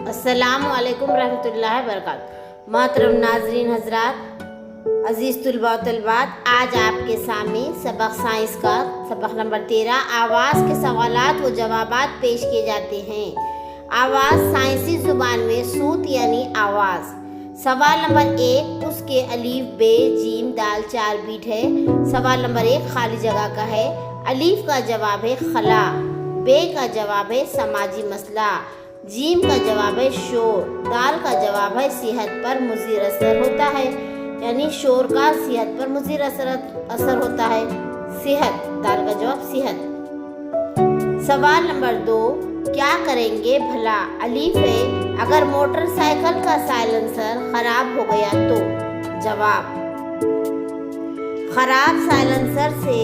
السلام علیکم رحمۃ اللہ وبرکاتہ۔ محترم ناظرین حضرات، عزیز طلباء و طالبات، آج آپ کے سامنے سبق سائنس کا سبق نمبر 13 آواز کے سوالات و جوابات پیش کیے جاتے ہیں۔ آواز سائنسی زبان میں صوت یعنی آواز۔ سوال نمبر 1 اس کے الف ب جیم دال 4 بیٹ ہے۔ سوال نمبر 1 خالی جگہ کا ہے۔ الف کا جواب ہے خلا، ب کا جواب ہے سماجی مسئلہ، جیم کا جواب ہے شور، دال کا جواب ہے صحت پر مضر اثر ہوتا ہے، یعنی شور کا صحت پر مضر اثر ہوتا ہے۔ صحت، دال کا جواب صحت۔ سوال نمبر 2 کیا کریں گے بھلا؟ الف ہے اگر موٹر سائیکل کا سائلنسر خراب ہو گیا تو؟ جواب، خراب سائلنسر سے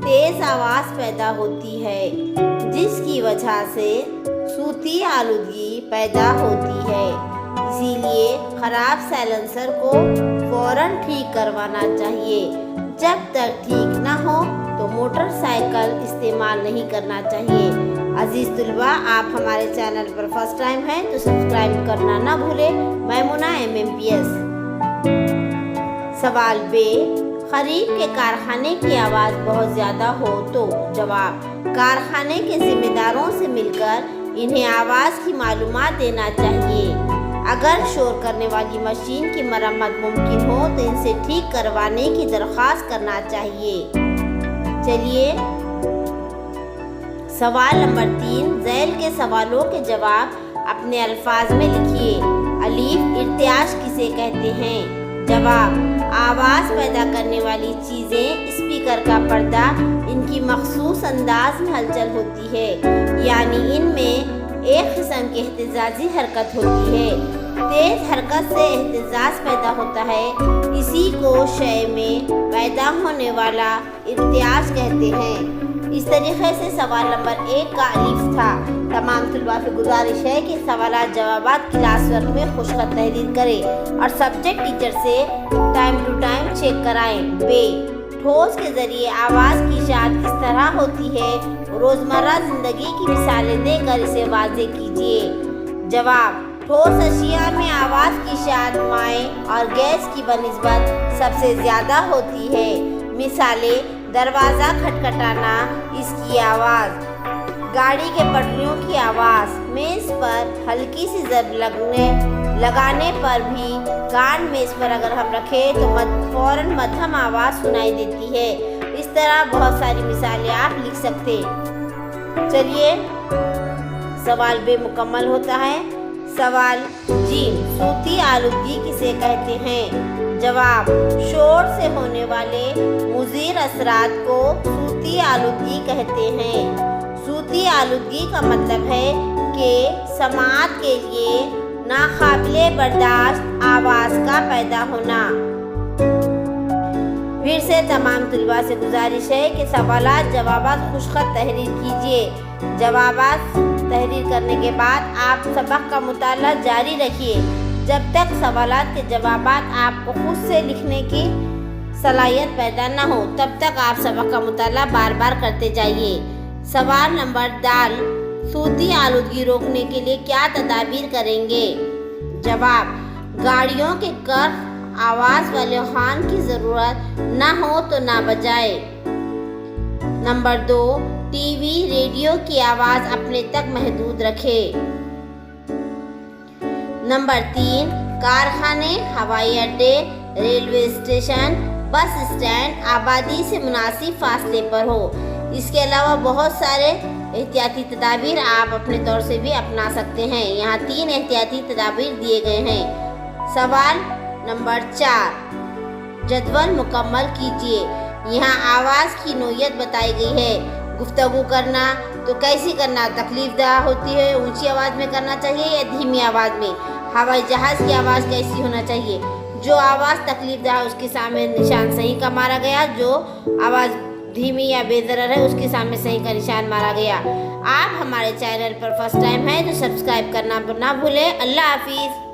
تیز آواز پیدا ہوتی ہے جس کی وجہ سے صوتی آلودگی پیدا ہوتی ہے، اسی لیے خراب سائلنسر کو فوراً ٹھیک کروانا چاہیے۔ جب تک ٹھیک نہ ہو تو موٹر سائیکل استعمال نہیں کرنا چاہیے۔ عزیز طلباء، آپ ہمارے چینل پر فرسٹ ٹائم ہیں تو سبسکرائب کرنا نہ بھولیں۔ میمونہ MMPS۔ سوال ب خریف کے کارخانے کی آواز بہت زیادہ ہو تو؟ جواب، کارخانے کے ذمہ داروں سے مل کر انہیں آواز کی معلومات دینا چاہیے۔ اگر شور کرنے والی مشین کی مرمت ممکن ہو تو ان سے ٹھیک کروانے کی درخواست کرنا چاہیے۔ چلیے سوال نمبر 3 ذیل کے سوالوں کے جواب اپنے الفاظ میں لکھیے۔ الف ارتعاش کسے کہتے ہیں؟ جواب، آواز پیدا کرنے والی چیزیں، اسپیکر کا پردہ، ان کی مخصوص انداز میں ہلچل ہوتی ہے، یعنی ان میں ایک قسم کی اہتزازی حرکت ہوتی ہے۔ تیز حرکت سے اہتزاز پیدا ہوتا ہے، اسی کو شے میں پیدا ہونے والا ارتعاش کہتے ہیں۔ اس طریقے سے سوال نمبر 1 کا الف تھا۔ تمام طلباء سے گزارش ہے کہ سوالات جوابات کلاس ورک میں خوش خط تحریر کریں اور سبجیکٹ ٹیچر سے ٹائم ٹو ٹائم چیک کرائیں۔ ب ٹھوس کے ذریعے آواز کی اشاعت کس طرح ہوتی ہے؟ روزمرہ زندگی کی مثالیں دے کر اسے واضح کیجیے۔ جواب، ٹھوس اشیاء میں آواز کی اشاعت مائع اور گیس کی بنسبت سب سے زیادہ ہوتی ہے۔ مثالیں: دروازہ کھٹکھٹانا، اس کی آواز، گاڑی کے پٹریوں کی آواز، میز پر ہلکی سی ضرب لگانے پر بھی کان میز پر اگر ہم رکھیں تو فوراً مدھم آواز سنائی دیتی ہے۔ اس طرح بہت ساری مثالیں آپ لکھ سکتے۔ چلیے سوال ب مکمل ہوتا ہے۔ سوال جیم صوتی آلودگی کسے کہتے ہیں؟ جواب، شور سے ہونے والے مضر اثرات کو صوتی آلودگی کہتے ہیں۔ صوتی آلودگی کا مطلب ہے کہ سماعت کے لیے ناقابل برداشت آواز کا پیدا ہونا۔ پھر سے تمام طلباء سے گزارش ہے کہ سوالات جوابات خوش خط تحریر کیجیے۔ جوابات تحریر کرنے کے بعد آپ سبق کا مطالعہ جاری رکھیے جب تک سوالات کے جوابات آپ کو خود سے لکھنے کی صلاحیت پیدا نہ ہو، تب تک آپ سبق کا مطالعہ بار بار کرتے جائیے۔ سوال نمبر دال صوتی آلودگی روکنے کے لیے کیا تدابیر کریں گے؟ جواب، گاڑیوں کے کرخ آواز والے ہارن کی ضرورت نہ ہو تو نہ بجائے۔ نمبر 2 ٹی وی ریڈیو کی آواز اپنے تک محدود رکھے۔ نمبر 3 کارخانے، ہوائی اڈے، ریلوے اسٹیشن، بس اسٹینڈ آبادی سے مناسب فاصلے پر ہو۔ اس کے علاوہ بہت سارے احتیاطی تدابیر آپ اپنے طور سے بھی اپنا سکتے ہیں۔ یہاں 3 احتیاطی تدابیر دیے گئے ہیں۔ سوال نمبر 4 جدول مکمل کیجیے۔ یہاں آواز کی نوعیت بتائی گئی ہے۔ گفتگو کرنا تو کیسی کرنا تکلیف دہ ہوتی ہے؟ اونچی آواز میں کرنا چاہیے یا دھیمی آواز میں؟ ہوائی جہاز کی آواز کیسی ہونا چاہیے؟ جو آواز تکلیف دہ ہے اس کے سامنے نشان صحیح کا مارا گیا، جو آواز دھیمی یا بے ضرر ہے اس کے سامنے صحیح کا نشان مارا گیا۔ آپ ہمارے چینل پر فرسٹ ٹائم ہیں تو سبسکرائب کرنا نہ بھولیں۔ اللہ حافظ۔